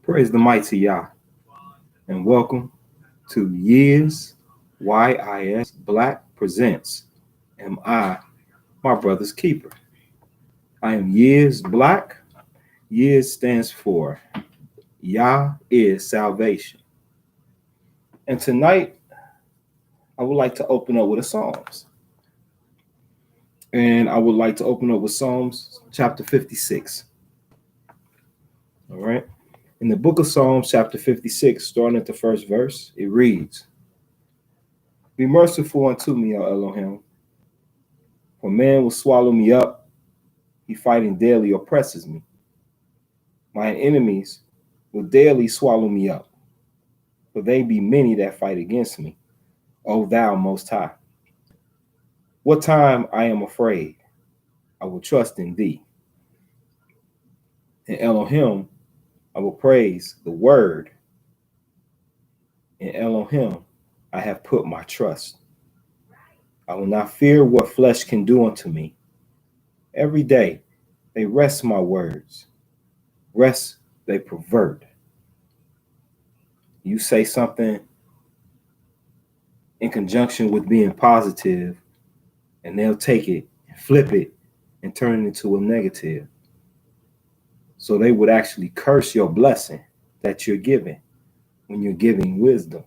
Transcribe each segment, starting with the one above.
Praise the mighty Yah, and welcome to Years Y.I.S Blaq presents Am I My Brother's Keeper? I am Y.I.S Blaq. Y.I.S stands for Yah is salvation. And tonight, I would like to open up with a Psalms. And I would like to open up with Psalms chapter 56. All right. In the book of Psalms, chapter 56, starting at the first verse, it reads, Be merciful unto me, O Elohim, for man will swallow me up. He fighting daily oppresses me. My enemies will daily swallow me up, for they be many that fight against me, O thou most high. What time I am afraid, I will trust in thee. In Elohim, I will praise the word. In Elohim, I have put my trust. I will not fear what flesh can do unto me. Every day they wrest my words. Rest they pervert. You say something in conjunction with being positive, and they'll take it and flip it and turn it into a negative. So they would actually curse your blessing that you're giving when you're giving wisdom.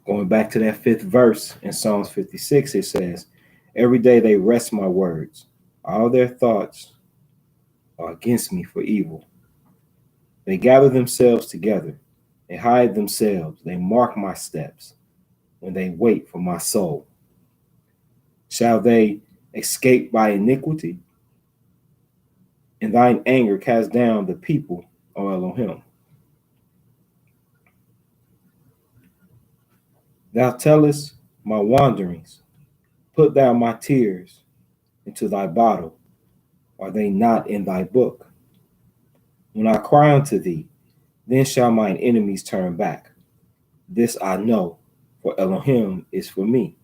Going back to that fifth verse in Psalms 56, it says, Every day they wrest my words. All their thoughts are against me for evil. They gather themselves together. They hide themselves. They mark my steps when they wait for my soul. Shall they escape by iniquity? In thine anger cast down the people, O Elohim. Thou tellest my wanderings. Put thou my tears into thy bottle. Are they not in thy book? When I cry unto thee, then shall mine enemies turn back. This I know, for Elohim is for me.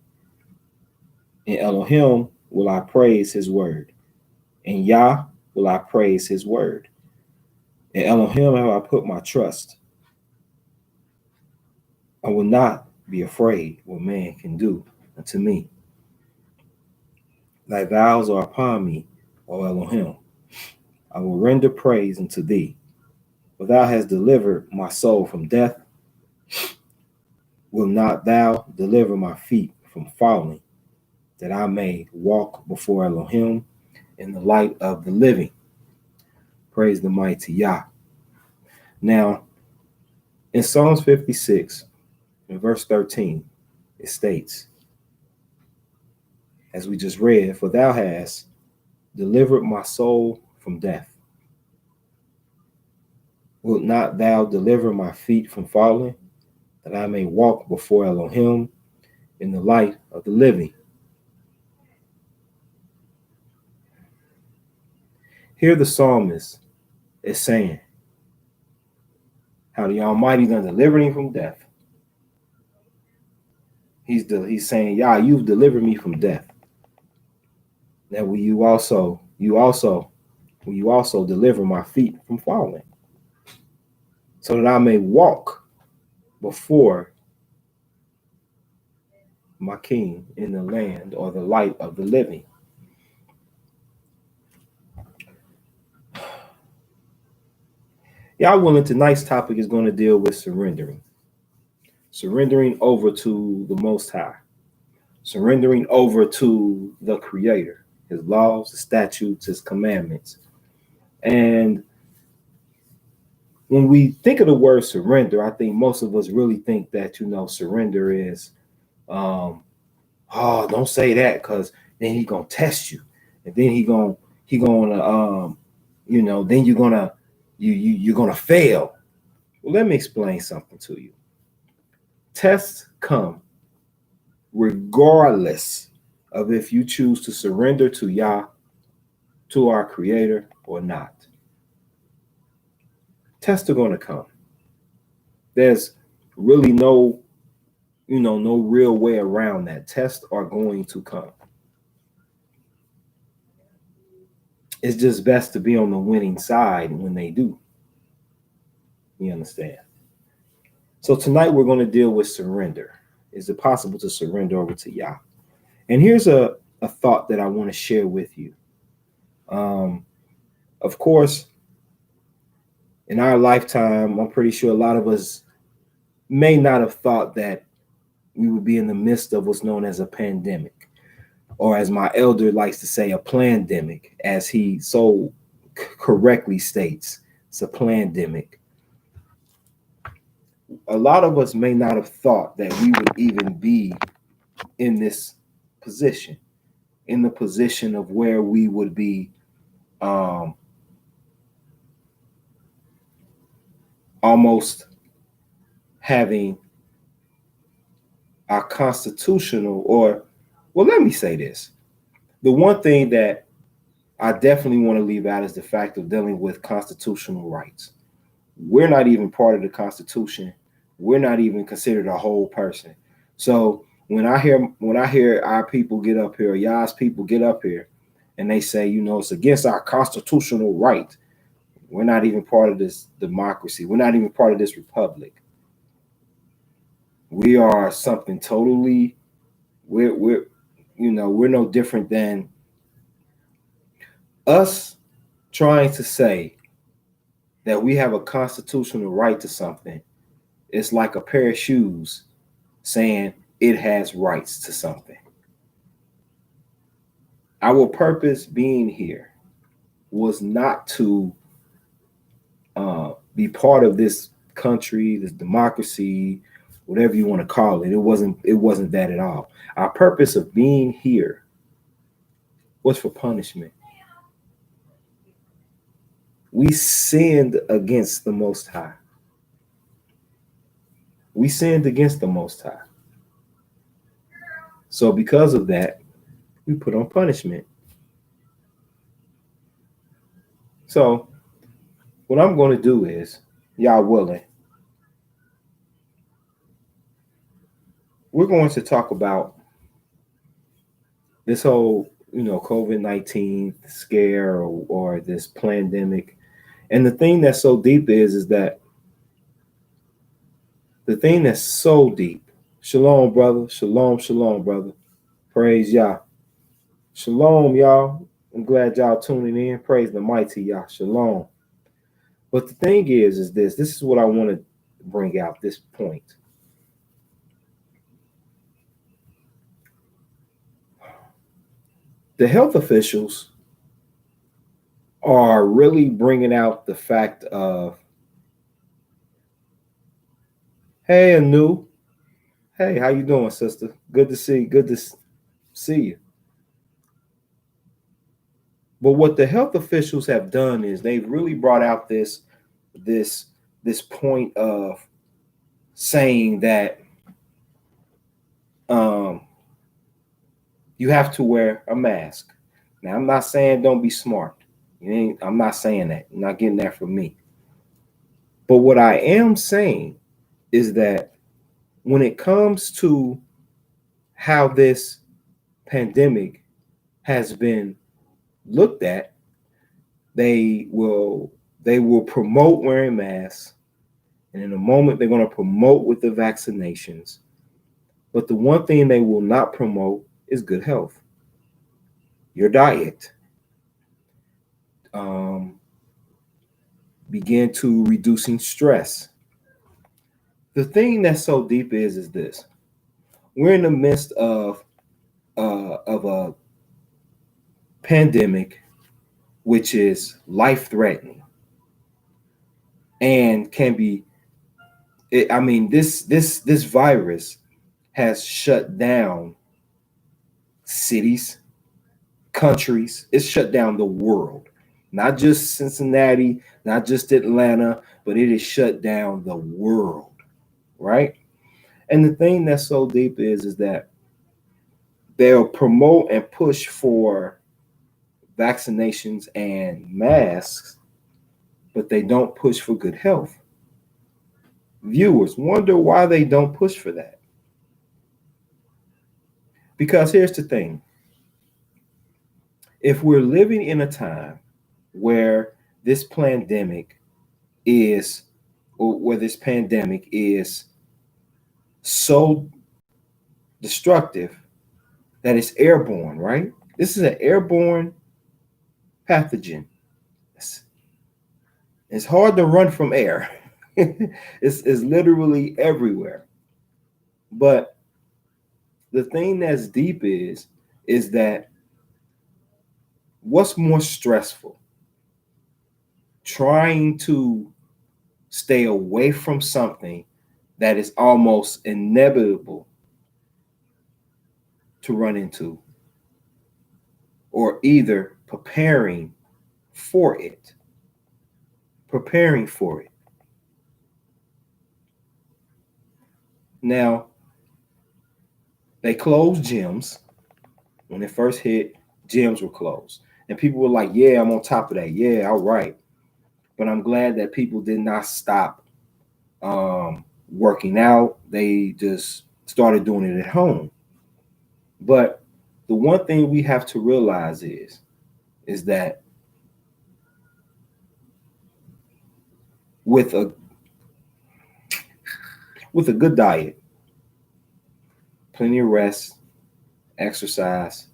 In Elohim will I praise his word. In Yah will I praise his word. In Elohim have I put my trust. I will not be afraid what man can do unto me. Thy vows are upon me, O Elohim. I will render praise unto thee. For thou hast delivered my soul from death. Will not thou deliver my feet from falling, that I may walk before Elohim in the light of the living? Praise the mighty Yah. Now, in Psalms 56, in verse 13, it states, as we just read, For thou hast delivered my soul from death. Wilt not thou deliver my feet from falling, that I may walk before Elohim in the light of the living? Here the psalmist is saying how the Almighty done delivered him from death. He's saying, Yah, you've delivered me from death. Now will you also deliver my feet from falling, so that I may walk before my King in the land or the light of the living. Y'all willing, tonight's topic is going to deal with surrendering. Surrendering over to the Most High. Surrendering over to the Creator, his laws, his statutes, his commandments. And when we think of the word surrender, I think most of us really think that, surrender is, oh, don't say that, because then he's going to test you. And then then you're going to fail. Well, let me explain something to you. Tests come regardless of if you choose to surrender to Yah, to our Creator, or not. Tests are going to come. There's really no real way around that. Tests are going to come. it's just best to be on the winning side when they do. You understand? So tonight we're going to deal with surrender. Is it possible to surrender over to Yah? And here's a thought that I want to share with you. Of course, in our lifetime, I'm pretty sure a lot of us may not have thought that we would be in the midst of what's known as a pandemic, or as my elder likes to say, a plandemic, as he so correctly states, it's a plandemic. A lot of us may not have thought that we would even be in this position, in the position of where we would be almost having our constitutional, or, well, let me say this. The one thing that I definitely want to leave out is the fact of dealing with constitutional rights. We're not even part of the Constitution. We're not even considered a whole person. So when I hear our people get up here, y'all's people get up here, and they say, it's against our constitutional right. We're not even part of this democracy. We're not even part of this republic. We are something totally. We're no different than us trying to say that we have a constitutional right to something. It's like a pair of shoes saying it has rights to something. Our purpose being here was not to be part of this country, this democracy, whatever you want to call it. It wasn't that at all. Our purpose of being here was for punishment. We sinned against the Most High. We sinned against the Most High. So because of that, we put on punishment. So what I'm going to do is, y'all willing, we're going to talk about this whole, COVID-19 scare or this pandemic. And the thing that's so deep is that the thing that's so deep, shalom, brother, shalom, brother. Praise Yah. Shalom, y'all. I'm glad y'all tuning in. Praise the mighty Yah. Shalom. But the thing is this is what I want to bring out, this point. The health officials are really bringing out the fact of, hey, Anu. Hey, how you doing, sister? Good to see you. But what the health officials have done is they've really brought out this point of saying that you have to wear a mask. Now, I'm not saying don't be smart. I'm not saying that. I'm not getting that from me. But what I am saying is that when it comes to how this pandemic has been looked at, they will promote wearing masks, and in a moment they're going to promote with the vaccinations. But the one thing they will not promote is good health. Your diet. Begin to reducing stress. The thing that's so deep is this: we're in the midst of a pandemic, which is life-threatening, and can be. This virus has shut down cities, countries. It's shut down the world, not just Cincinnati, not just Atlanta, but it has shut down the world, right? And the thing that's so deep is that they'll promote and push for vaccinations and masks, but they don't push for good health. Viewers wonder why they don't push for that. Because here's the thing. If we're living in a time where this pandemic is, or where this pandemic is so destructive that it's airborne, right? This is an airborne pathogen. It's hard to run from air. It's literally everywhere. But the thing that's deep is that what's more stressful? Trying to stay away from something that is almost inevitable to run into, or either preparing for it. Preparing for it. Now, they closed gyms. When it first hit, gyms were closed. And people were like, yeah, I'm on top of that. Yeah, all right. But I'm glad that people did not stop working out. They just started doing it at home. But the one thing we have to realize is that with a good diet, plenty of rest, exercise,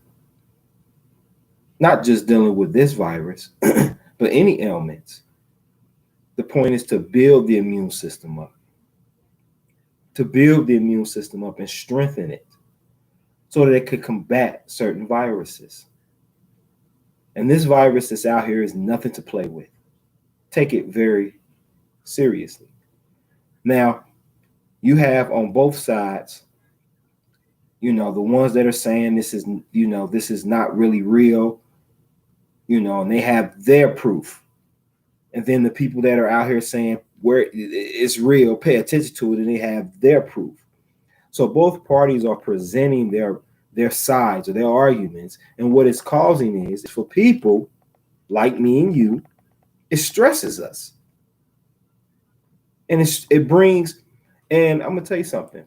not just dealing with this virus, but any ailments. The point is to build the immune system up, and strengthen it so that it could combat certain viruses. And this virus that's out here is nothing to play with. Take it very seriously. Now, you have on both sides, the ones that are saying this is not really real, and they have their proof. And then the people that are out here saying where it's real, pay attention to it, and they have their proof. So both parties are presenting their sides or their arguments. And what it's causing is for people like me and you, it stresses us. And it brings, and I'm going to tell you something.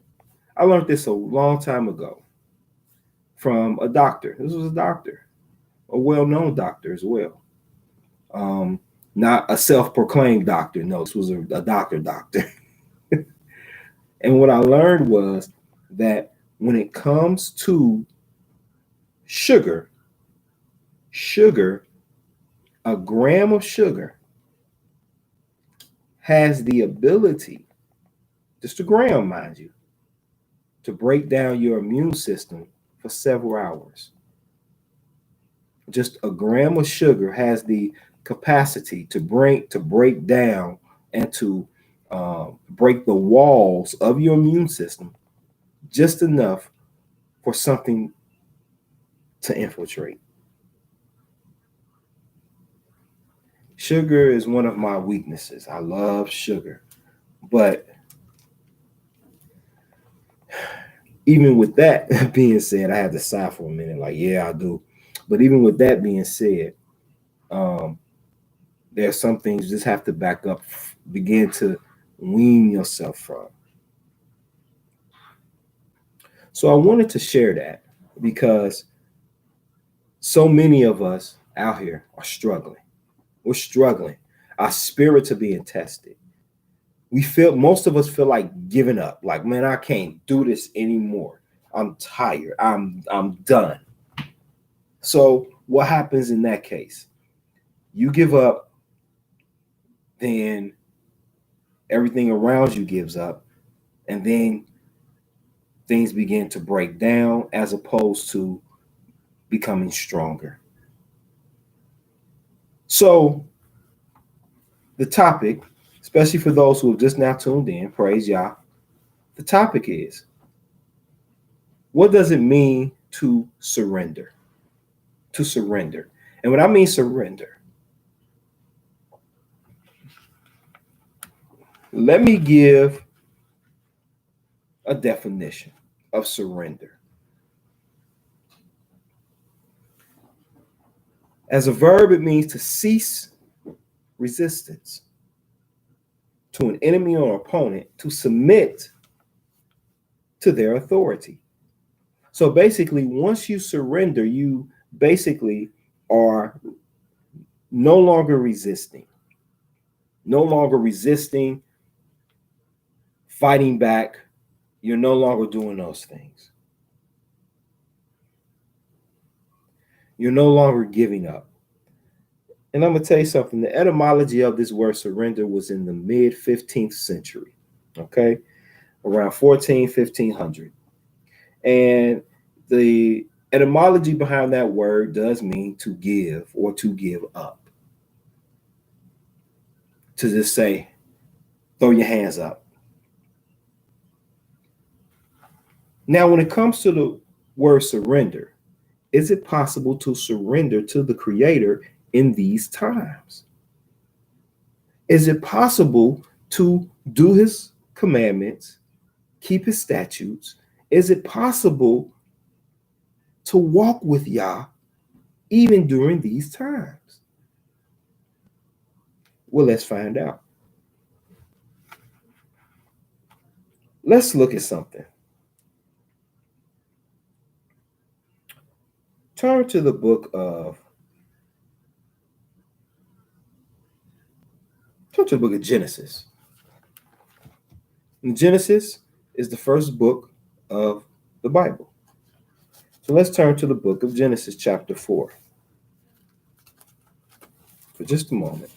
I learned this a long time ago from a doctor. This was a doctor, a well-known doctor as well. Not a self-proclaimed doctor. No, this was a doctor. And what I learned was that when it comes to sugar, a gram of sugar has the ability, just a gram, mind you, to break down your immune system for several hours. Just a gram of sugar has the capacity to break down and to break the walls of your immune system just enough for something to infiltrate. Sugar is one of my weaknesses. I love sugar. But even with that being said, I had to sigh for a minute, like, yeah, I do. But even with that being said, there are some things you just have to back up, begin to wean yourself from. So I wanted to share that because so many of us out here are struggling. We're struggling. Our spirits are being tested. Most of us feel like giving up. Like, man, I can't do this anymore. I'm tired. I'm done. So what happens in that case? You give up, then everything around you gives up, and then things begin to break down as opposed to becoming stronger. So the topic, especially for those who have just now tuned in, praise Yah, the topic is, what does it mean to surrender? To surrender. And when I mean surrender, let me give a definition of surrender. As a verb, it means to cease resistance to an enemy or opponent, to submit to their authority. So basically, once you surrender, you basically are no longer resisting, no longer resisting, fighting back. You're no longer doing those things. You're no longer giving up. And I'm going to tell you something. The etymology of this word surrender was in the mid 15th century, okay, around 1500. And the etymology behind that word does mean to give or to give up. To just say, throw your hands up. Now, when it comes to the word surrender, is it possible to surrender to the Creator in these times? Is it possible to do His commandments, keep His statutes? Is it possible to walk with Yah even during these times? Well, let's find out. Let's look at something. Turn to the book of Genesis. And Genesis is the first book of the Bible. So let's turn to the book of Genesis, chapter 4, for just a moment.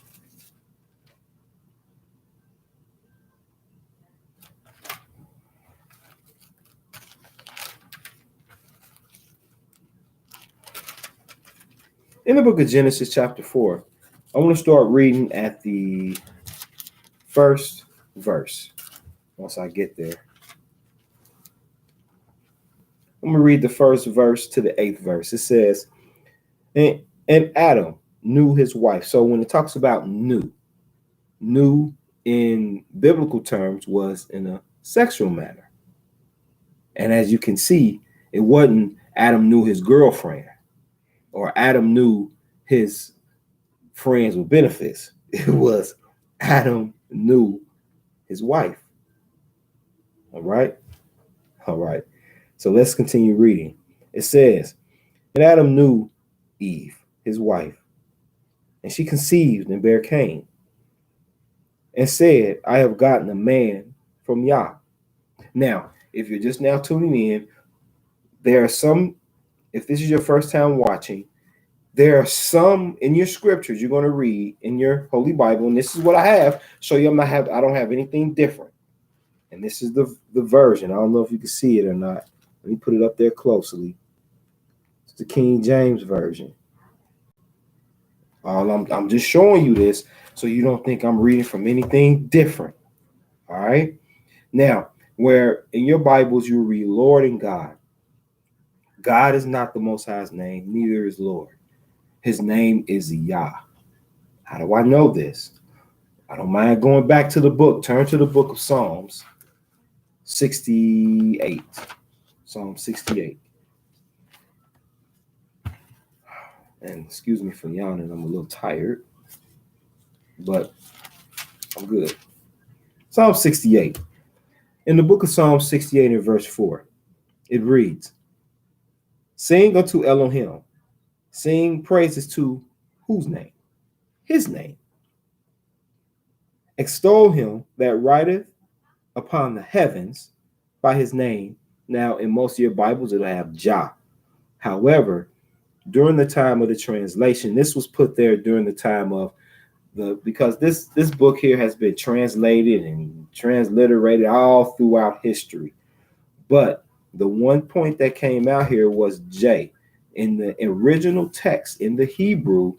In the book of Genesis, chapter 4, I want to start reading at the first verse. Once I get there, I'm going to read the first verse to the 8th verse. It says, and Adam knew his wife. So when it talks about knew in biblical terms was in a sexual manner. And as you can see, it wasn't Adam knew his girlfriend or Adam knew his friends with benefits. It was Adam knew his wife. All right. So let's continue reading. It says, and Adam knew Eve, his wife, and she conceived and bare Cain, and said, I have gotten a man from Yah. Now, if you're just now tuning in, there are some, if this is your first time watching, there are some in your scriptures you're going to read in your Holy Bible, and this is what I have. So I don't have anything different. And this is the version. I don't know if you can see it or not. Let me put it up there closely. It's the King James Version. I'm just showing you this so you don't think I'm reading from anything different. All right. Now, where in your Bibles you read Lord and God. God is not the Most High's name, neither is Lord. His name is Yah. How do I know this? I don't mind going back to the book. Turn to the book of Psalms 68. Psalm 68. And excuse me for yawning. I'm a little tired, but I'm good. Psalm 68. In the book of Psalm 68 and verse 4, it reads, sing unto Elohim, sing praises to whose name? His name. Extol him that rideth upon the heavens by his name. Now, in most of your Bibles, it'll have Jah. However, during the time of the translation, this was put there during the time of because this book here has been translated and transliterated all throughout history. But the one point that came out here was J. In the original text, in the Hebrew,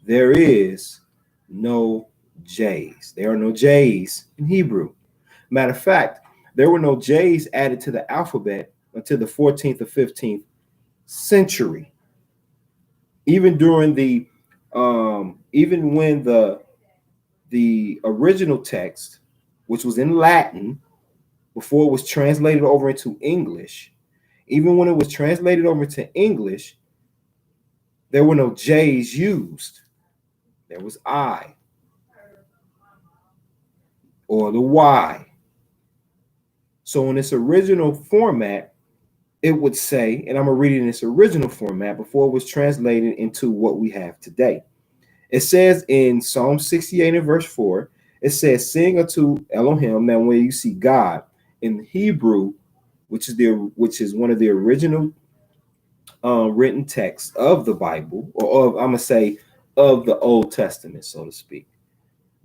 there is no J's. There are no J's in Hebrew. Matter of fact, there were no J's added to the alphabet until the 14th or 15th century. Even during even when the original text, which was in Latin, before it was translated over into English, even when it was translated over to English, there were no J's used. There was I or the Y. So in its original format, it would say, and I'm going to read it in its original format before it was translated into what we have today. It says in Psalm 68 and verse 4, it says, sing unto Elohim. Now, when you see God in Hebrew, which is one of the original written texts of the Bible, or of, I'm going to say, of the Old Testament, so to speak.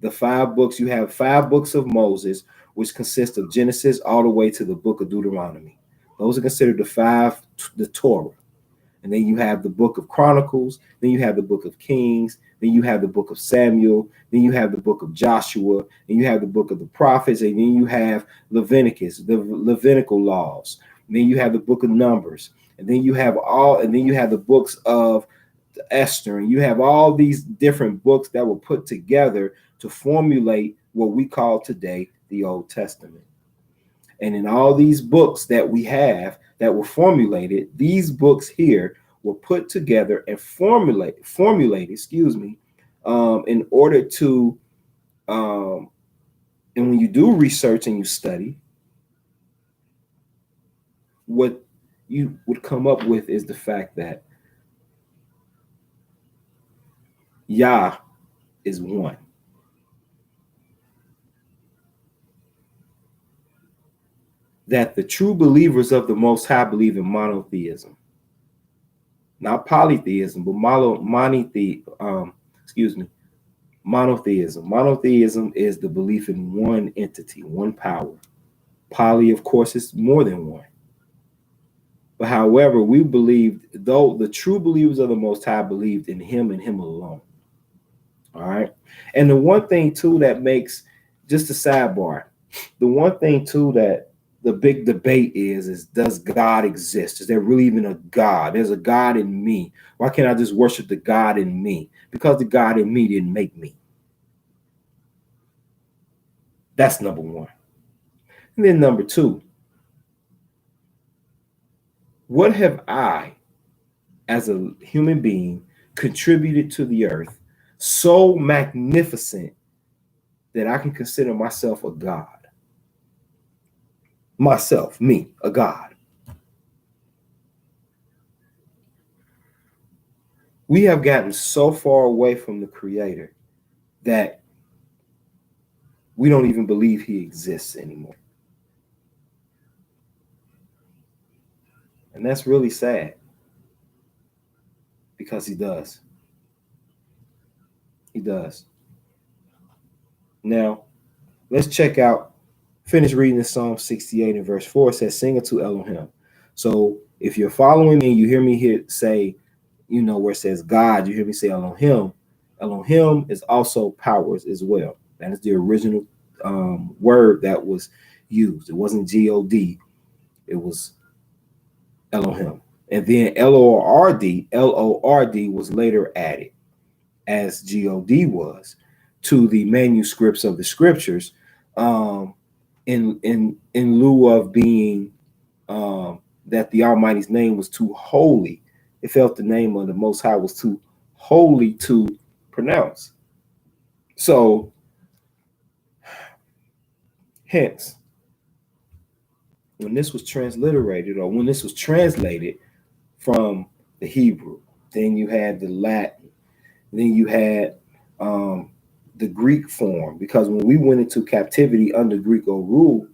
The 5 books, you have 5 books of Moses, which consist of Genesis all the way to the book of Deuteronomy. Those are considered the Torah. And then you have the book of Chronicles, then you have the book of Kings, then you have the book of Samuel, then you have the book of Joshua, and you have the book of the prophets, and then you have Leviticus, the Levitical laws. And then you have the book of Numbers, and then you have the books of Esther, and you have all these different books that were put together to formulate what we call today the Old Testament. And in all these books that we have that were formulated, these books here were put together and formulated, in order to, and when you do research and you study, what you would come up with is the fact that Yah is one. That the true believers of the Most High believe in monotheism. Not polytheism, but monotheism. Monotheism is the belief in one entity, one power. Poly, of course, is more than one. But however, we believed, though the true believers of the Most High believed in him and him alone. All right. And the one thing, too, that makes, just a sidebar, the one thing, too, that the big debate is does God exist? Is there really even a God? There's a God in me. Why can't I just worship the God in me? Because the God in me didn't make me. That's number one. And then number two, what have I, as a human being, contributed to the earth so magnificent that I can consider myself a God? Myself, me, a God. We have gotten so far away from the Creator that we don't even believe he exists anymore. And that's really sad, because he does. He does. Now, let's finish reading the Psalm 68 and verse 4. It says, sing unto Elohim. So if you're following me and you hear me here say, where it says God, you hear me say Elohim. Elohim is also powers as well. That is the original word that was used. It wasn't G-O-D. It was Elohim. And then L-O-R-D was later added, as G-O-D was, to the manuscripts of the scriptures, in lieu of being that the Almighty's name was too holy. It felt the name of the Most High was too holy to pronounce. So, hence, when this was transliterated, or when this was translated from the Hebrew, then you had the Latin, then you had the Greek form, because when we went into captivity under Greco rule,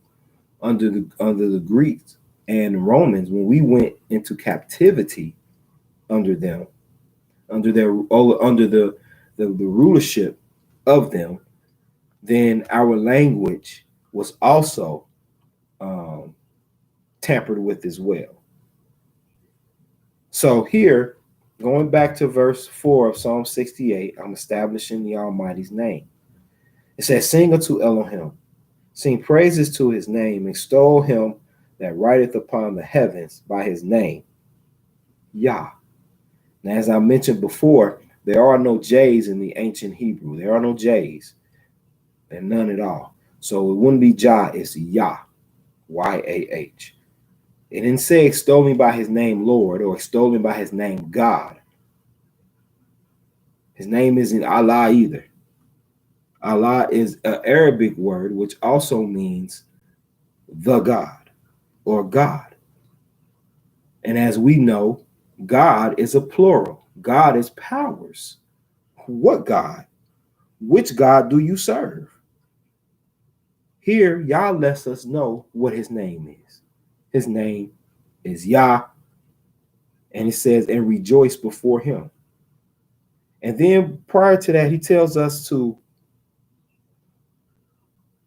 under the Greeks and the Romans, when we went into captivity under them, under the rulership of them, then our language was also tampered with as well. So here, going back to verse 4 of Psalm 68, I'm establishing the Almighty's name. It says, sing unto Elohim, sing praises to his name, extol him that rideth upon the heavens by his name, Yah. Now, as I mentioned before, there are no J's in the ancient Hebrew. There are no J's, and none at all. So it wouldn't be Jah, it's Yah, Y-A-H. It didn't say extol me by his name, Lord, or extol me by his name, God. His name isn't Allah either. Allah is an Arabic word, which also means the God or God. And as we know, God is a plural. God is powers. What God? Which God do you serve? Here, Yah lets us know what his name is. His name is Yah, and it says, and rejoice before him. And then prior to that, he tells us to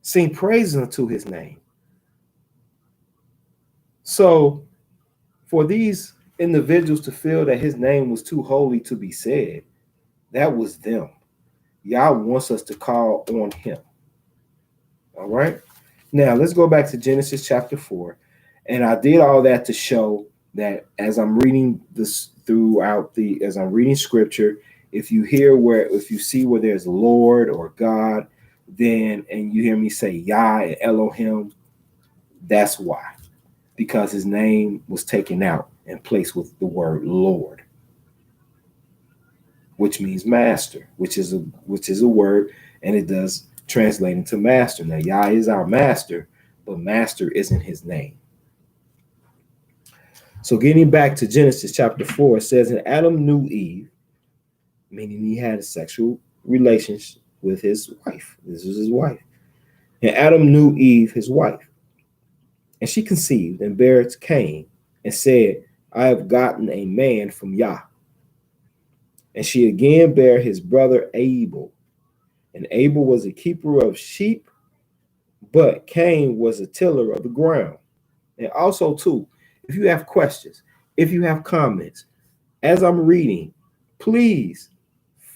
sing praises unto his name. So for these individuals to feel that his name was too holy to be said, that was them. Yah wants us to call on him. All right. Now let's go back to Genesis chapter 4. And I did all that to show that as I'm reading this as I'm reading scripture, if you see where there's Lord or God, then, and you hear me say Yah and Elohim, that's why. Because his name was taken out and placed with the word Lord, which means master, which is a word, and it does translate into master. Now, Yah is our master, but master isn't his name. So getting back to Genesis chapter 4, it says, and Adam knew Eve, meaning he had a sexual relationship with his wife. This is his wife. And Adam knew Eve, his wife. And she conceived and bare Cain and said, I have gotten a man from Yah. And she again bare his brother Abel. And Abel was a keeper of sheep, but Cain was a tiller of the ground. And also, too, if you have questions, if you have comments, as I'm reading, please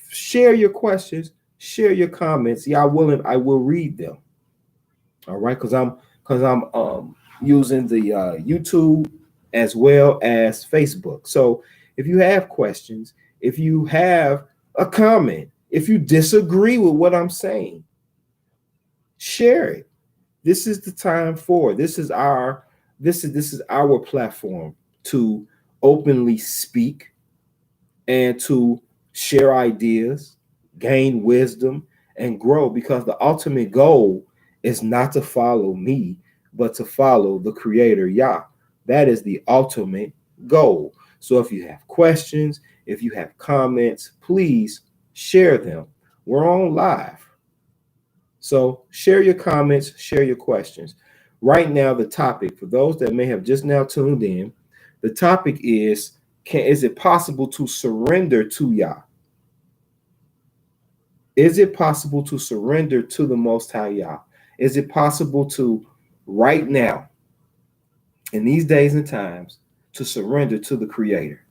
share your questions, share your comments. Y'all willing, I will read them. All right, because I'm using the YouTube as well as Facebook. So if you have questions, if you have a comment, if you disagree with what I'm saying, share it. This is the time for. This is our platform to openly speak and to share ideas, gain wisdom, and grow, because the ultimate goal is not to follow me, but to follow the Creator, Yah. That is the ultimate goal. So if you have questions, if you have comments, please share them. We're on live. So share your comments, share your questions. Right now, the topic, for those that may have just now tuned in, the topic is it possible to surrender to Yah? Is it possible to surrender to the Most High Yah? Is it possible to, right now, in these days and times, to surrender to the Creator?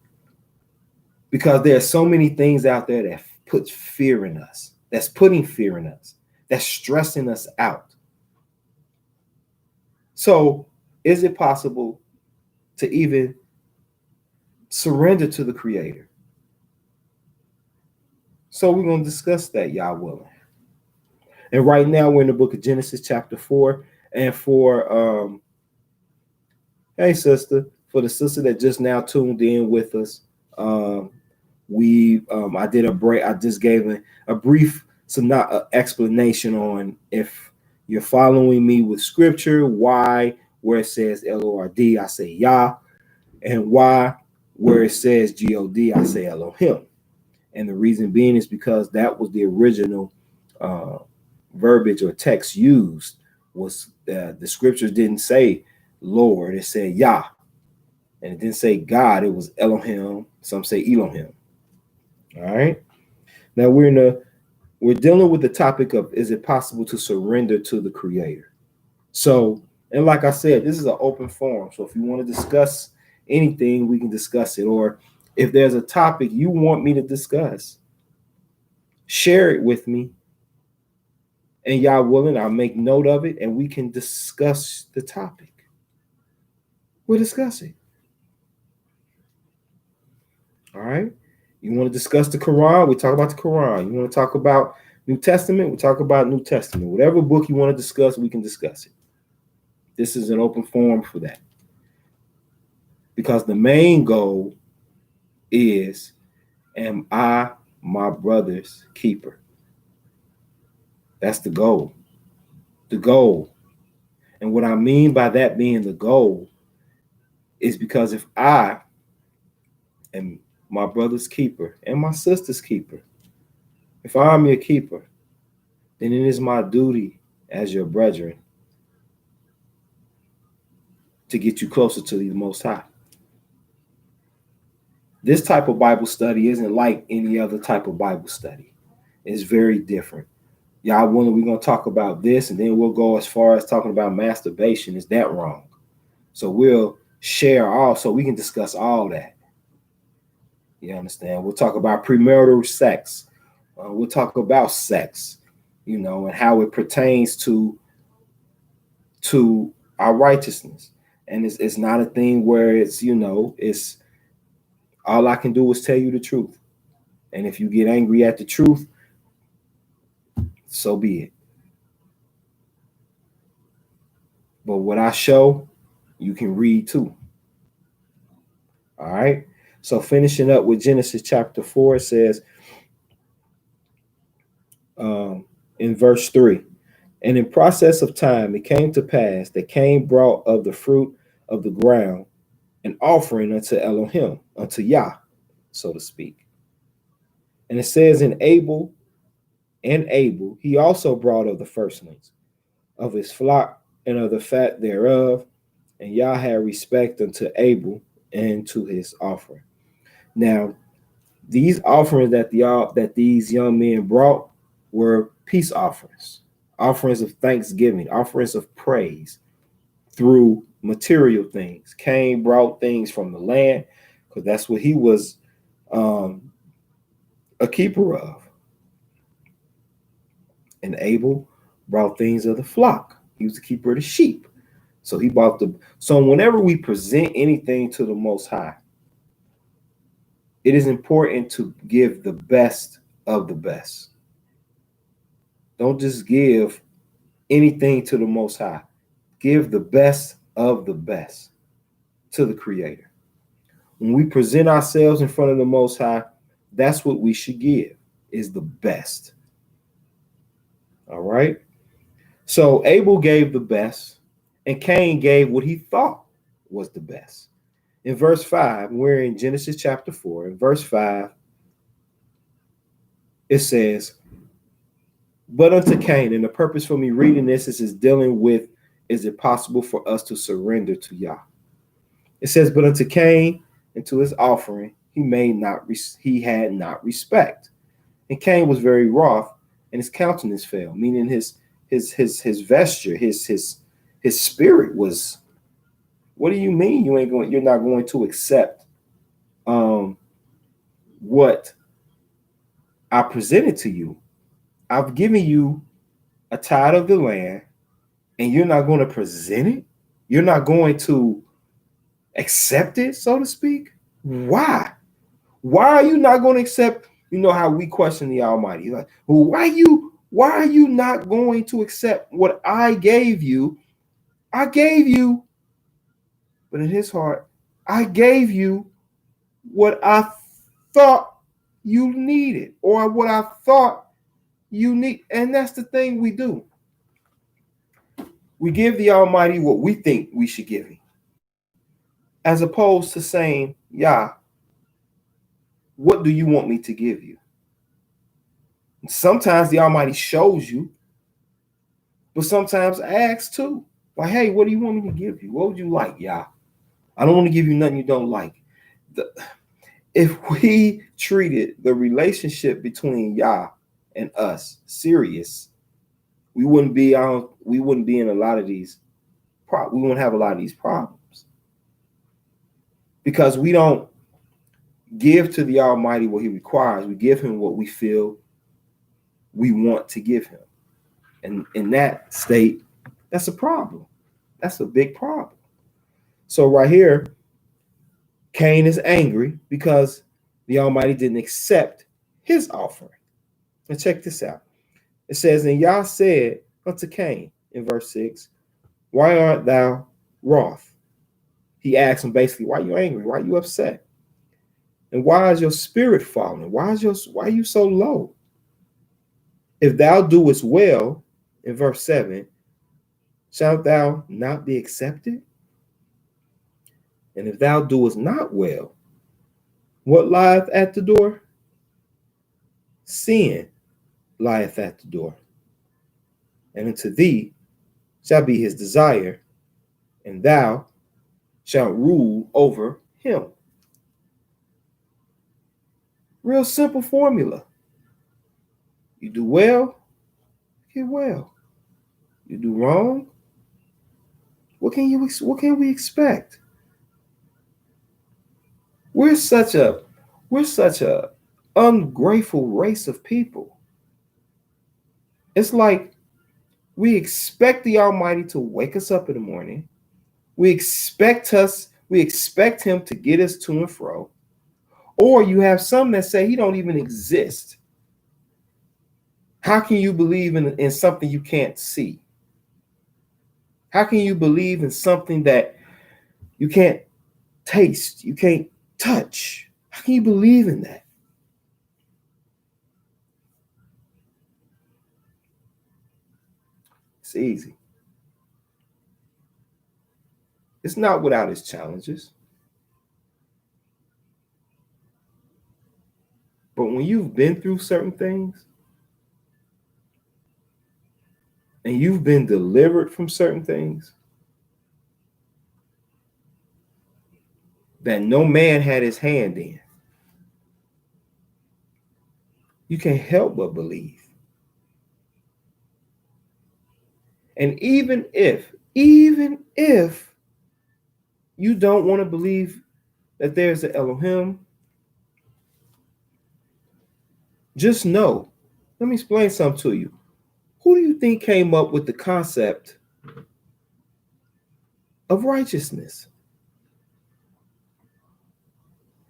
Because there are so many things out there that puts fear in us, that's putting fear in us, that's stressing us out. So, is it possible to even surrender to the Creator? So we're going to discuss that, Yah willing. And right now we're in the book of Genesis chapter 4. And for hey sister, for the sister that just now tuned in with us, I just gave a brief explanation on, if you're following me with scripture, why where it says Lord, I say Yah, and why where it says God, I say Elohim. And the reason being is because that was the original verbiage or text used. Was the scriptures didn't say Lord, it said Yah. And it didn't say God, it was Elohim. Some say Elohim. All right. Now we're dealing with the topic of, is it possible to surrender to the Creator? So, and like I said, this is an open forum. So if you want to discuss anything, we can discuss it. Or if there's a topic you want me to discuss, share it with me. And y'all willing, I'll make note of it and we can discuss the topic. We'll discuss it. All right. You want to discuss the Quran? We talk about the Quran. You want to talk about New Testament? We talk about New Testament. Whatever book you want to discuss, we can discuss it. This is an open forum for that. Because the main goal is, am I my brother's keeper? That's the goal. The goal. And what I mean by that being the goal is because if I am my brother's keeper and my sister's keeper, if I'm your keeper, then it is my duty as your brethren to get you closer to the Most High. This type of Bible study isn't like any other type of Bible study. It's very different. Y'all wonder we're going to talk about this, and then we'll go as far as talking about masturbation. Is that wrong? So we'll share all, so we can discuss all that. You understand? We'll talk about premarital sex. We'll talk about sex, and how it pertains to our righteousness. And it's not a thing where it's all I can do is tell you the truth. And if you get angry at the truth, so be it. But what I show, you can read too. All right. So finishing up with Genesis chapter 4, it says in verse 3, and in process of time, it came to pass that Cain brought of the fruit of the ground an offering unto Elohim, unto Yah, so to speak. And it says in Abel, he also brought of the firstlings of his flock and of the fat thereof, and Yah had respect unto Abel and to his offering. Now, these offerings that these young men brought were peace offerings, offerings of thanksgiving, offerings of praise through material things. Cain brought things from the land because that's what he was a keeper of. And Abel brought things of the flock. He was the keeper of the sheep. So he brought so whenever we present anything to the Most High, it is important to give the best of the best. Don't just give anything to the Most High. Give the best of the best to the Creator. When we present ourselves in front of the Most High, that's what we should give, is the best. All right? So Abel gave the best, and Cain gave what he thought was the best. In verse 5, we're in Genesis chapter 4. In verse 5, it says, but unto Cain, and the purpose for me reading this is dealing with, is it possible for us to surrender to Yah? It says, but unto Cain and to his offering, he had not respect. And Cain was very wroth, and his countenance fell, meaning his vesture, his spirit was, what do you mean you're not going to accept what I presented to you? I've given you a tithe of the land, and you're not going to present it? You're not going to accept it, so to speak? Why? Why are you not going to accept? You know how we question the Almighty. Like, well, why are you not going to accept what I gave you? I gave you, but in his heart, I gave you what I thought you needed, or what I thought you need. And that's the thing we do. We give the Almighty what we think we should give him, as opposed to saying, Yah, what do you want me to give you? And sometimes the Almighty shows you, but sometimes asks too. Like, hey, what do you want me to give you? What would you like, Yah? I don't want to give you nothing you don't like. If we treated the relationship between Yah and us serious, we wouldn't be in a lot of these. We wouldn't have a lot of these problems, because we don't give to the Almighty what he requires. We give him what we feel we want to give him. And in that state, that's a problem. That's a big problem. So right here, Cain is angry because the Almighty didn't accept his offering. And check this out. It says, and Yah said unto Cain in verse 6, why art thou wroth? He asked him basically, why are you angry? Why are you upset? And why is your spirit falling? Why are you so low? If thou doest well, in verse 7, shalt thou not be accepted? And if thou doest not well, what lieth at the door? Sin lieth at the door. And unto thee shall be his desire, and thou shalt rule over him. Real simple formula. You do well, get well. You do wrong, what can we expect? We're such a ungrateful race of people. It's like we expect the Almighty to wake us up in the morning. We expect him to get us to and fro. Or you have some that say he don't even exist. How can you believe in something you can't see? How can you believe in something that you can't taste, you can't touch? How can you believe in that? It's easy. It's not without its challenges. But when you've been through certain things and you've been delivered from certain things that no man had his hand in, you can't help but believe. And even if you don't want to believe that there's an Elohim, just know, let me explain something to you. Who do you think came up with the concept of righteousness?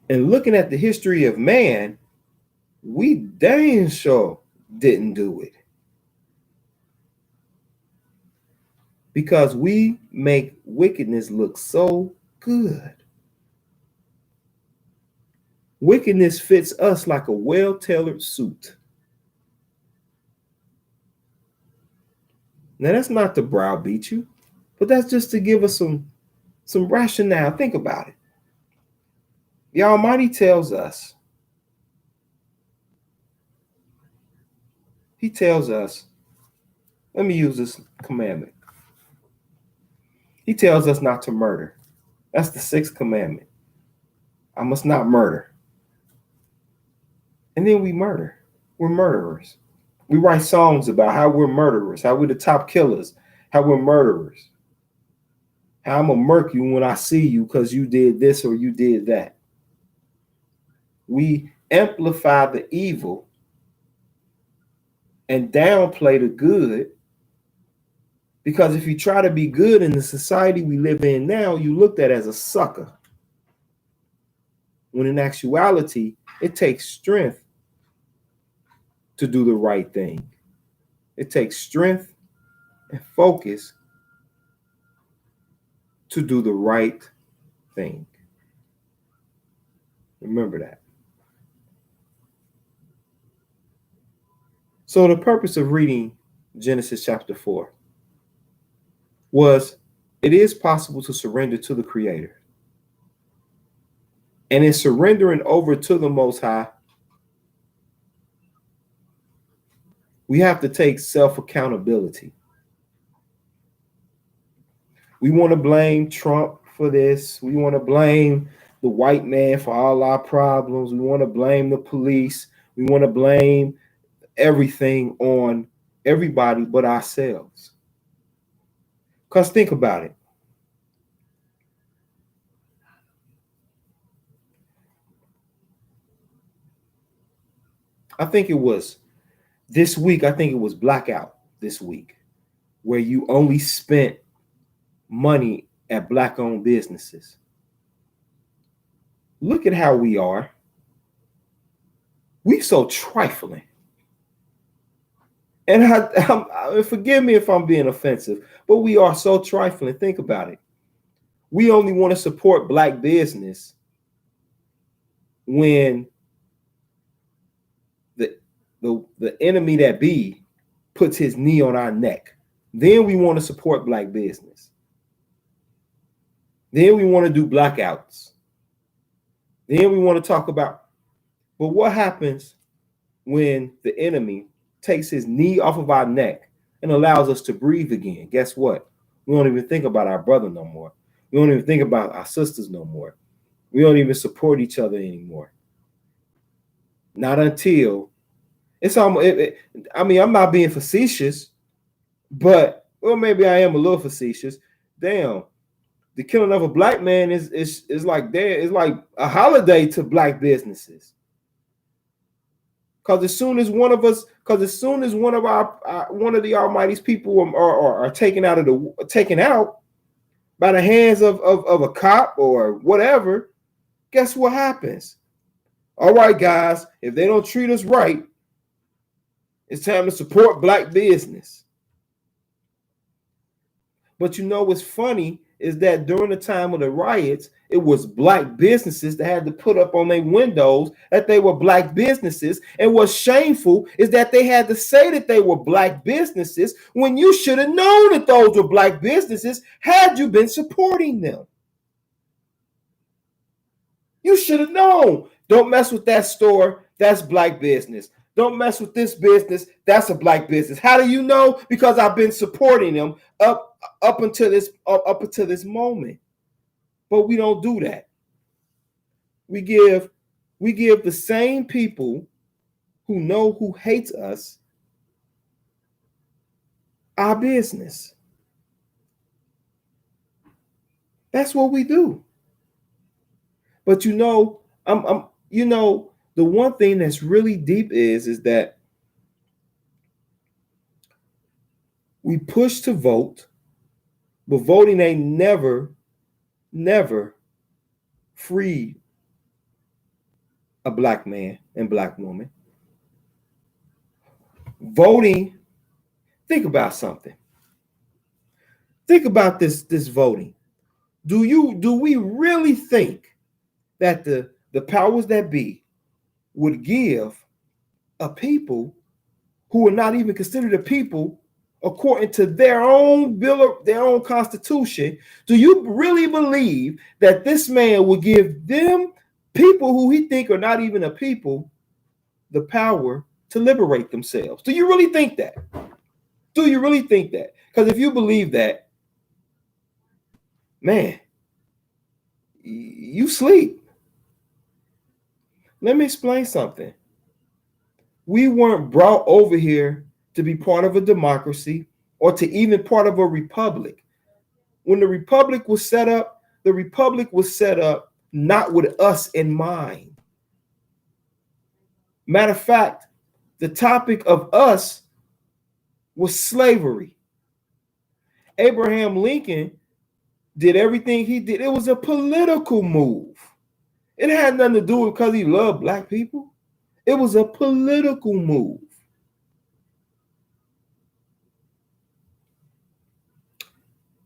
And looking at the history of man, we dang sure didn't do it. Because we make wickedness look so good. Wickedness fits us like a well-tailored suit. Now, that's not to browbeat you, but that's just to give us some rationale. Think about it. The Almighty tells us, he tells us, let me use this commandment. He tells us not to murder. That's the 6th commandment. I must not murder. And then we murder. We're murderers. We write songs about how we're murderers, how we're the top killers, how we're murderers, how I'm going to murk you when I see you because you did this or you did that. We amplify the evil and downplay the good, because if you try to be good in the society we live in now, you looked at as a sucker. When in actuality, it takes strength to do the right thing. It takes strength and focus to do the right thing. Remember that. So the purpose of reading Genesis chapter 4 was, it is possible to surrender to the Creator. And in surrendering over to the Most High, we have to take self-accountability. We want to blame Trump for this. We want to blame the white man for all our problems. We want to blame the police. We want to blame everything on everybody but ourselves. Because think about it. I think it was this week, I think it was blackout this week, where you only spent money at Black-owned businesses. Look at how we are. We so trifling. And forgive me if I'm being offensive, but we are so trifling. Think about it. We only want to support Black business when the enemy that be puts his knee on our neck. Then we want to support Black business. Then we want to do blackouts. Then we want to talk about, but what happens when the enemy takes his knee off of our neck and allows us to breathe again? Guess what? We don't even think about our brother no more. We don't even think about our sisters no more. We don't even support each other anymore. Not until it's almost, I mean, I'm not being facetious, but, well, maybe I am a little facetious. Damn, the killing of a black man is like there is like a holiday to black businesses. Because as soon as one of us, one of the Almighty's people are taken out by the hands of a cop or whatever, guess what happens? All right, guys, if they don't treat us right, it's time to support black business. But you know what's funny is that during the time of the riots, it was black businesses that had to put up on their windows that they were black businesses. And what's shameful is that they had to say that they were black businesses when you should have known that those were black businesses had you been supporting them. You should have known. Don't mess with that store. That's black business. Don't mess with this business. That's a black business. How do you know? Because I've been supporting them up until this moment. But we don't do that. We give the same people who hates us our business. That's what we do. But you know, the one thing that's really deep is that we push to vote, but voting ain't never freed a black man and black woman. Voting, think about something. Think about this voting. Do we really think that the powers that be would give a people who are not even considered a people according to their own their own constitution? Do you really believe that this man would give them, people who he think are not even a people, the power to liberate themselves? Do you really think that? Do you really think that? Because if you believe that, man, you sleep. Let me explain something. We weren't brought over here to be part of a democracy or to even part of a republic. When the republic was set up not with us in mind. Matter of fact, the topic of us was slavery. Abraham Lincoln did everything he did. It was a political move. It had nothing to do with because he loved black people. It was a political move.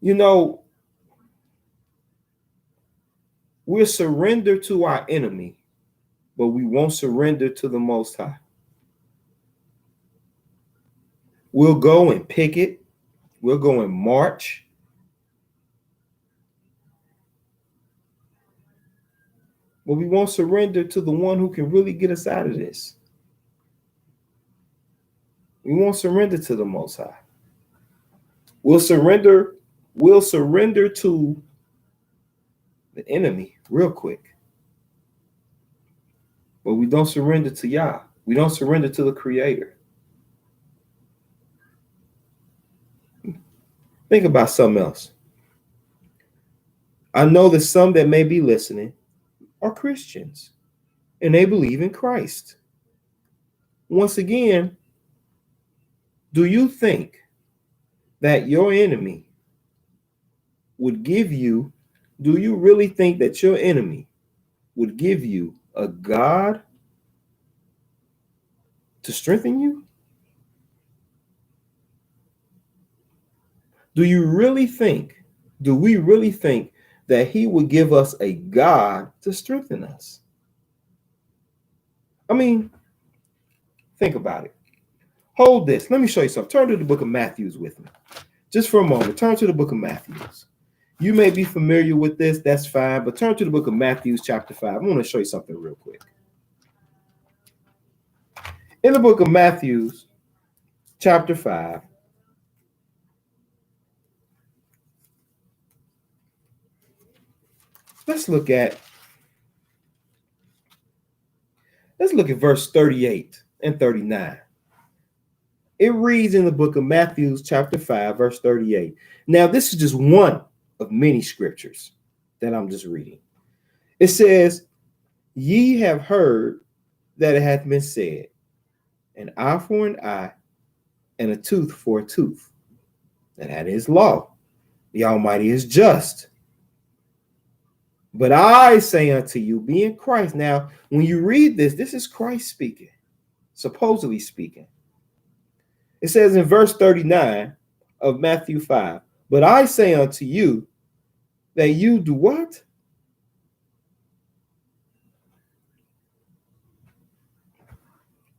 You know, we'll surrender to our enemy, but we won't surrender to the Most High. We'll go and picket. We'll go and march. But we won't surrender to the one who can really get us out of this. We won't surrender to the Most High. We'll surrender to the enemy real quick. But we don't surrender to Yah. We don't surrender to the Creator. Think about something else. I know that some that may be listening are Christians and they believe in Christ. Once again, do you think that your enemy would give you, do you really think that your enemy would give you a God to strengthen you? Do we really think that he would give us a God to strengthen us? I mean, think about it. Hold this. Let me show you something. Turn to the book of Matthew with me. Just for a moment. Turn to the book of Matthew. You may be familiar with this, that's fine, but turn to the book of Matthew, chapter 5. I want to show you something real quick. In the book of Matthew, chapter 5, let's look at verse 38 and 39. It reads in the book of Matthew, chapter 5, verse 38. Now, this is just one of many scriptures that I'm just reading. It says, ye have heard that it hath been said, an eye for an eye, and a tooth for a tooth. And that is law. The Almighty is just. But I say unto you, be in Christ. Now, when you read this, this is Christ speaking, supposedly speaking. It says in verse 39 of Matthew 5, but I say unto you that you do what?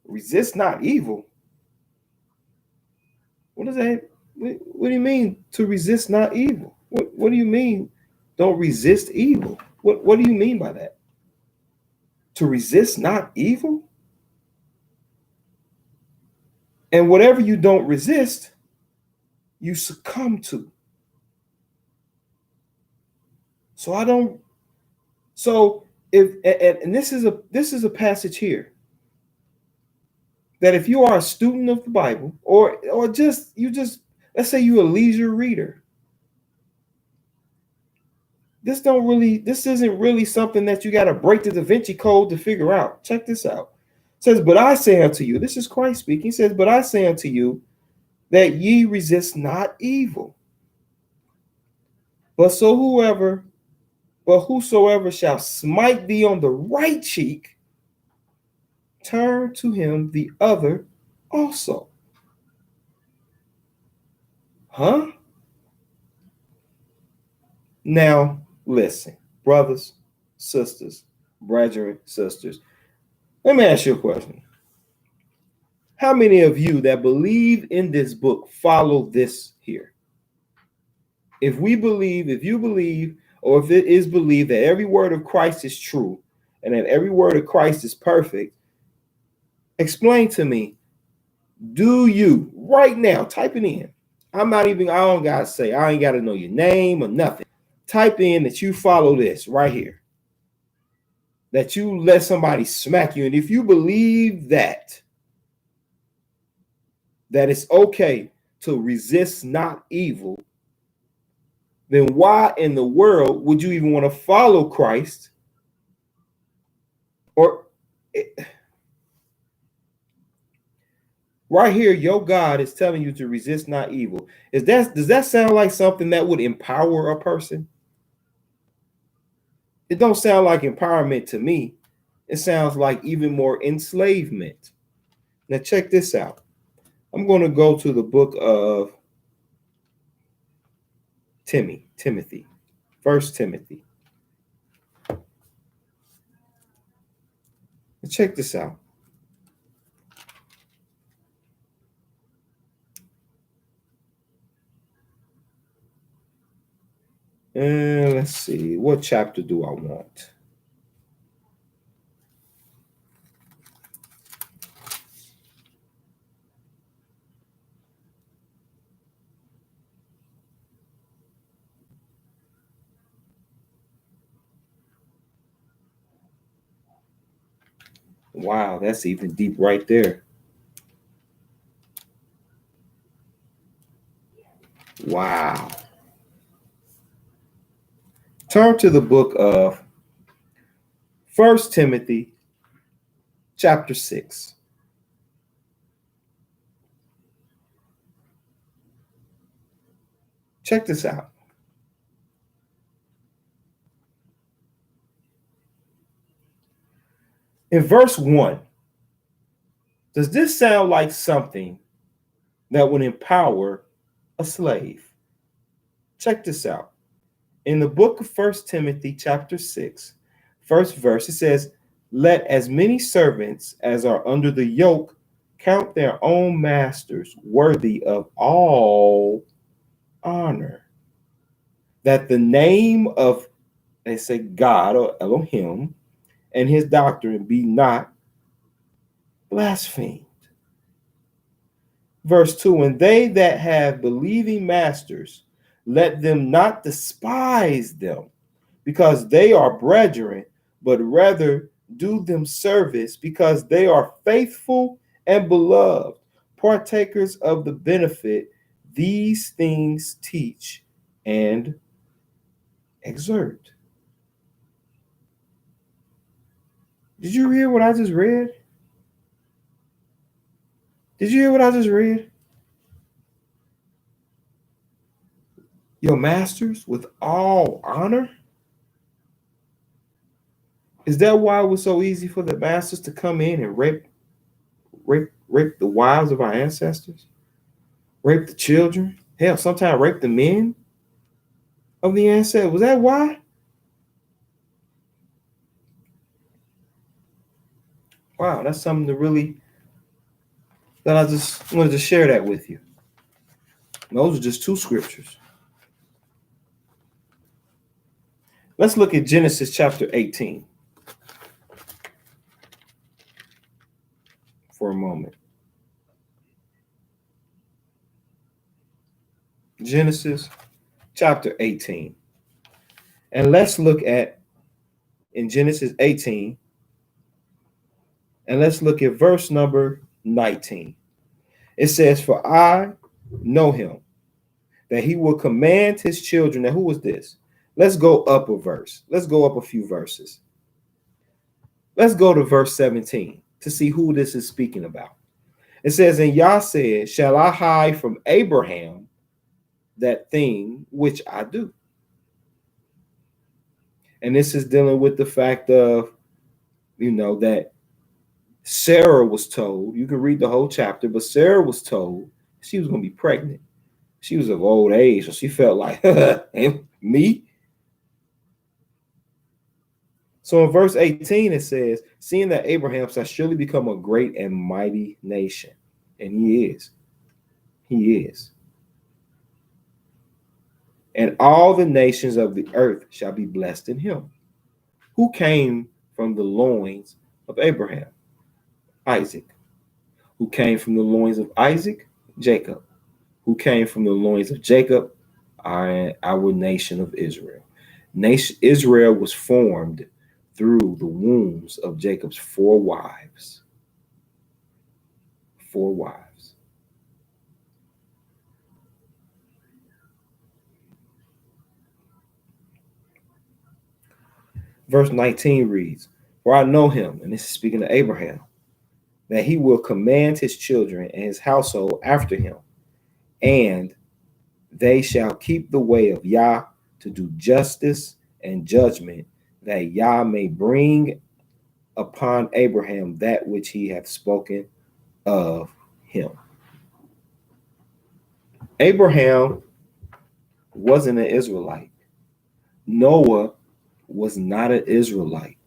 Resist not evil. What does that? What do you mean to resist not evil? What do you mean don't resist evil? What do you mean by that? To resist not evil? And whatever you don't resist, you succumb to. And this is a passage here that if you are a student of the Bible, or just let's say you're a leisure reader, this isn't really something that you got to break the Da Vinci Code to figure out. Check this out. It says, but I say unto you, this is Christ speaking. He says, but I say unto you that ye resist not evil. But whosoever shall smite thee on the right cheek, turn to him the other also. Huh? Now, listen, brothers, sisters, brethren, sisters, let me ask you a question. How many of you that believe in this book follow this here? If you believe, or if it is believed that every word of Christ is true and that every word of Christ is perfect, explain to me, do you right now, type it in. I don't gotta say, I ain't gotta know your name or nothing. Type in that you follow this right here. That you let somebody smack you. And if you believe that it's okay to resist not evil, then why in the world would you even want to follow Christ? Right here, your God is telling you to resist not evil. Does that sound like something that would empower a person? It don't sound like empowerment to me. It sounds like even more enslavement. Now check this out. I'm going to go to the book of Timothy, 1 Timothy. And check this out. And let's see, what chapter do I want? Wow, that's even deep right there. Wow. Turn to the book of 1 Timothy chapter 6. Check this out. In verse 1, does this sound like something that would empower a slave? Check this out. In the book of 1 Timothy chapter 6, first verse, it says, let as many servants as are under the yoke count their own masters worthy of all honor. that the name of, they say, God or Elohim and his doctrine be not blasphemed. Verse 2, and they that have believing masters, let them not despise them, because they are brethren, but rather do them service, because they are faithful and beloved, partakers of the benefit. These things teach and exhort. Did you hear what I just read? Did you hear what I just read? Your masters with all honor. Is that why it was so easy for the masters to come in and rape the wives of our ancestors? Rape the children? Hell, sometimes rape the men of the ancestors. Was that why? Wow, that's something that I just wanted to share that with you. And those are just two scriptures. Let's look at Genesis chapter 18 for a moment. Genesis chapter 18. And let's look at, in Genesis 18, and let's look at verse number 19. It says, for I know him, that he will command his children. Now, who was this? Let's go up a verse. Let's go up a few verses. Let's go to verse 17 to see who this is speaking about. It says, and Yah said, shall I hide from Abraham that thing which I do? And this is dealing with the fact of, that Sarah was told, you can read the whole chapter, but Sarah was told she was going to be pregnant. She was of old age, so she felt like, me? So in verse 18, it says, seeing that Abraham shall surely become a great and mighty nation. And he is. He is. And all the nations of the earth shall be blessed in him. Who came from the loins of Abraham? Isaac. Who came from the loins of Isaac? Jacob. Who came from the loins of Jacob? Our nation of Israel. Israel was formed through the wombs of Jacob's 4 wives. 4 wives. Verse 19 reads, for I know him, and this is speaking to Abraham, that he will command his children and his household after him, and they shall keep the way of Yah to do justice and judgment, that Yah may bring upon Abraham that which he hath spoken of him. Abraham wasn't an Israelite. Noah was not an Israelite.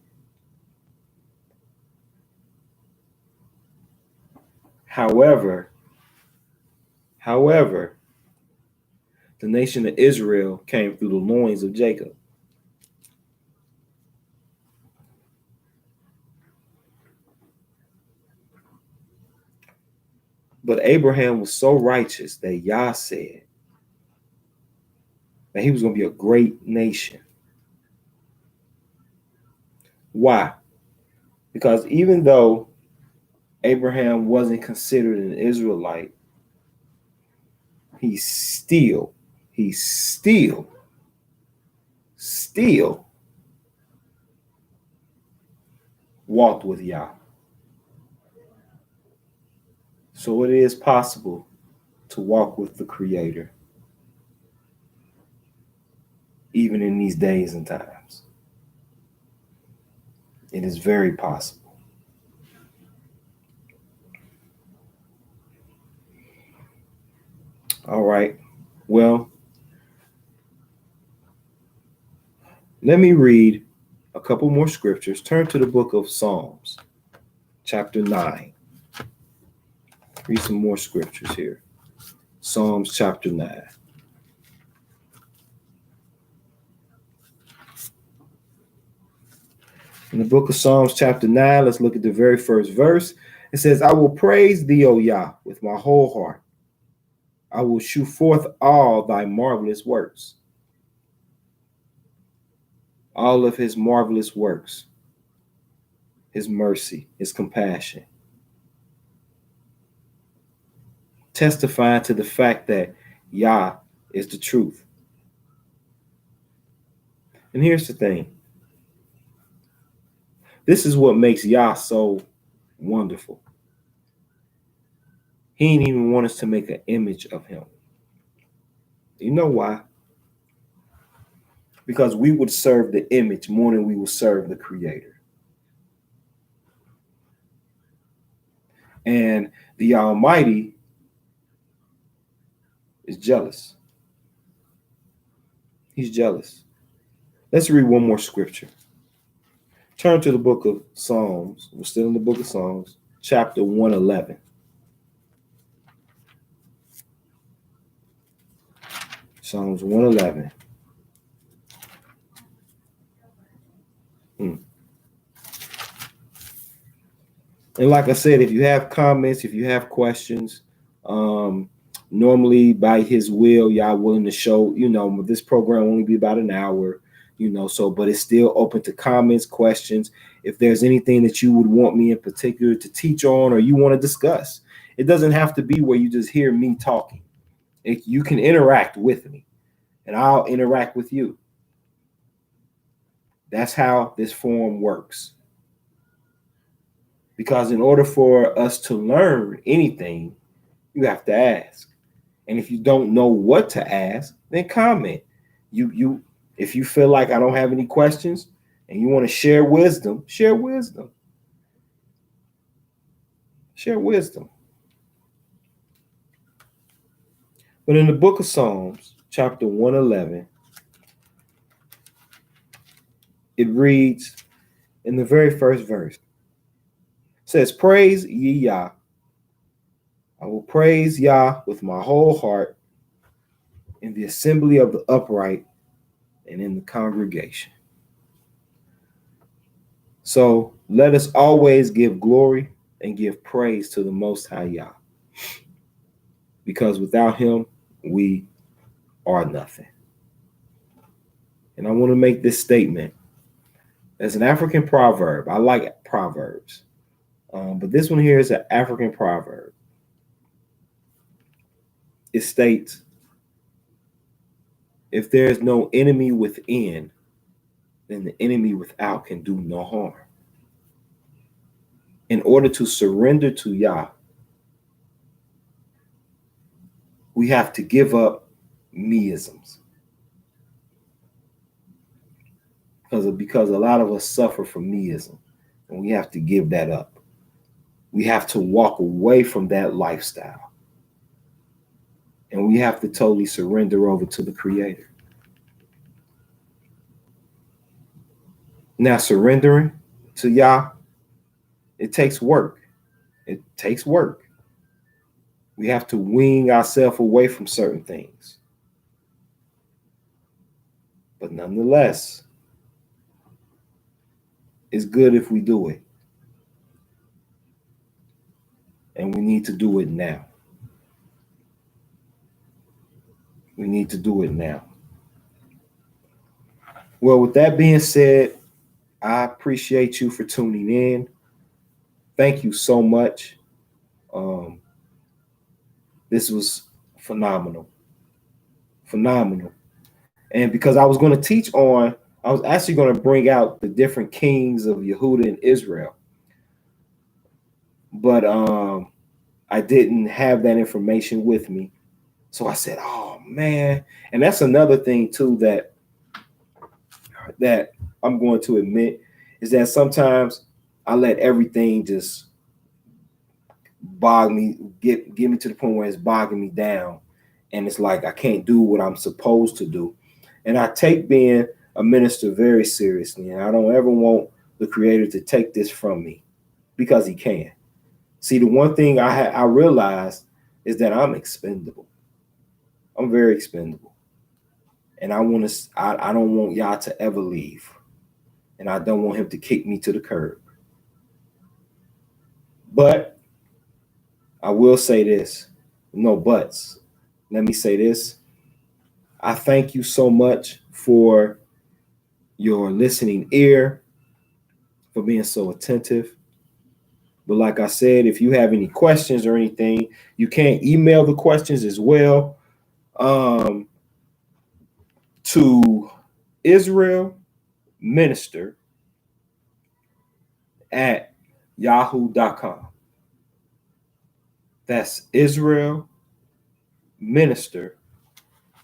However, the nation of Israel came through the loins of Jacob. But Abraham was so righteous that Yah said that he was going to be a great nation. Why? Because even though Abraham wasn't considered an Israelite, he still walked with Yah. So it is possible to walk with the Creator, even in these days and times. It is very possible. All right. Well, let me read a couple more scriptures. Turn to the book of Psalms, chapter 9. Read some more scriptures here. Psalms chapter 9. In the book of Psalms, chapter 9, let's look at the very first verse. It says, I will praise thee, O Yah, with my whole heart. I will shew forth all thy marvelous works. All of his marvelous works, his mercy, his compassion, testifying to the fact that Yah is the truth. And here's the thing. This is what makes Yah so wonderful. He didn't even want us to make an image of him. You know why? Because we would serve the image more than we would serve the creator. And the Almighty is jealous. He's jealous. Let's read one more scripture. Turn to the book of Psalms. We're still in the book of Psalms, chapter 111. Psalms 111. And like I said, if you have comments, if you have questions, normally by his will, y'all willing to show, this program will only be about an hour, but it's still open to comments, questions. If there's anything that you would want me in particular to teach on or you want to discuss, it doesn't have to be where you just hear me talking. You can interact with me and I'll interact with you. That's how this forum works. Because in order for us to learn anything, you have to ask. And if you don't know what to ask, then comment. If you feel like I don't have any questions and you want to share wisdom, share wisdom. Share wisdom. But in the book of Psalms, chapter 111, it reads in the very first verse, says, praise ye Yah. I will praise Yah with my whole heart in the assembly of the upright and in the congregation. So let us always give glory and give praise to the Most High Yah. Because without him, we are nothing. And I want to make this statement. As an African proverb, I like proverbs. But this one here is an African proverb. It states, if there is no enemy within, then the enemy without can do no harm. In order to surrender to Yah, we have to give up meisms. Because a lot of us suffer from meism, and we have to give that up. We have to walk away from that lifestyle. And we have to totally surrender over to the Creator. Now, surrendering to Yah, it takes work. It takes work. We have to wean ourselves away from certain things. But nonetheless, it's good if we do it. And we need to do it now. We need to do it now. Well, with that being said, I appreciate you for tuning in. Thank you so much. This was phenomenal. Phenomenal. And because I was going to teach on, I was actually going to bring out the different kings of Yehuda and Israel. But I didn't have that information with me. So I said, oh, man. And that's another thing, too, that I'm going to admit is that sometimes I let everything just bog me, get me to the point where it's bogging me down. And it's like I can't do what I'm supposed to do. And I take being a minister very seriously. And I don't ever want the Creator to take this from me because he can. See, the one thing I realized is that I'm expendable. I'm very expendable. And I don't want y'all to ever leave. and I don't want him to kick me to the curb. But I will say this, no buts. Let me say this. I thank you so much for your listening ear, for being so attentive. But like I said, if you have any questions or anything, you can email the questions as well to Israel Minister at yahoo.com. That's Israel Minister.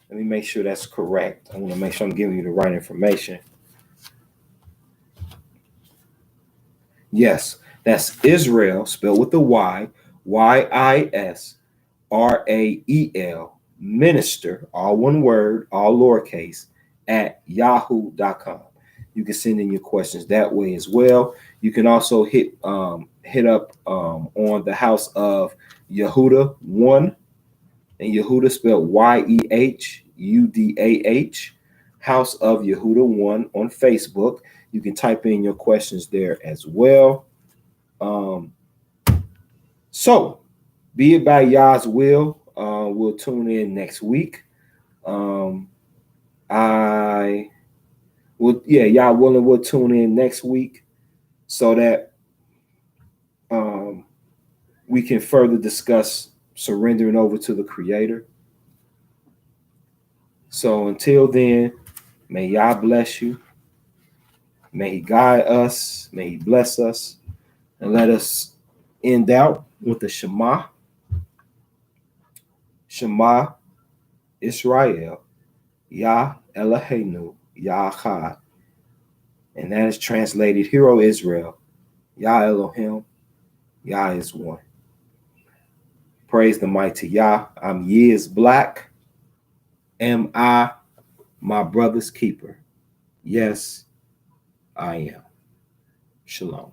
Let me make sure that's correct. I want to make sure I'm giving you the right information. Yes, that's Israel, spelled with the Y, Y-I-S R-A-E-L, Minister, all one word, all lowercase, at yahoo.com. You can send in your questions that way as well. You can also hit up on the House of Yehuda 1, and Yehuda spelled Y-E-H-U-D-A-H, House of Yehuda 1 on Facebook. You can type in your questions there as well. So, be it by Yah's will, we'll tune in next week. I will, yeah, Yah willing, we'll tune in next week so that we can further discuss surrendering over to the Creator. So until then, may Yah bless you. May He guide us. May He bless us. And let us end out with the Shema. Shema Israel, Yah Eloheinu, Yah Echad. And that is translated, Hear, O Israel, Yah Elohim, Yah is one. Praise the mighty Yah. I'm Y.I.S Blaq. Am I my brother's keeper? Yes, I am. Shalom.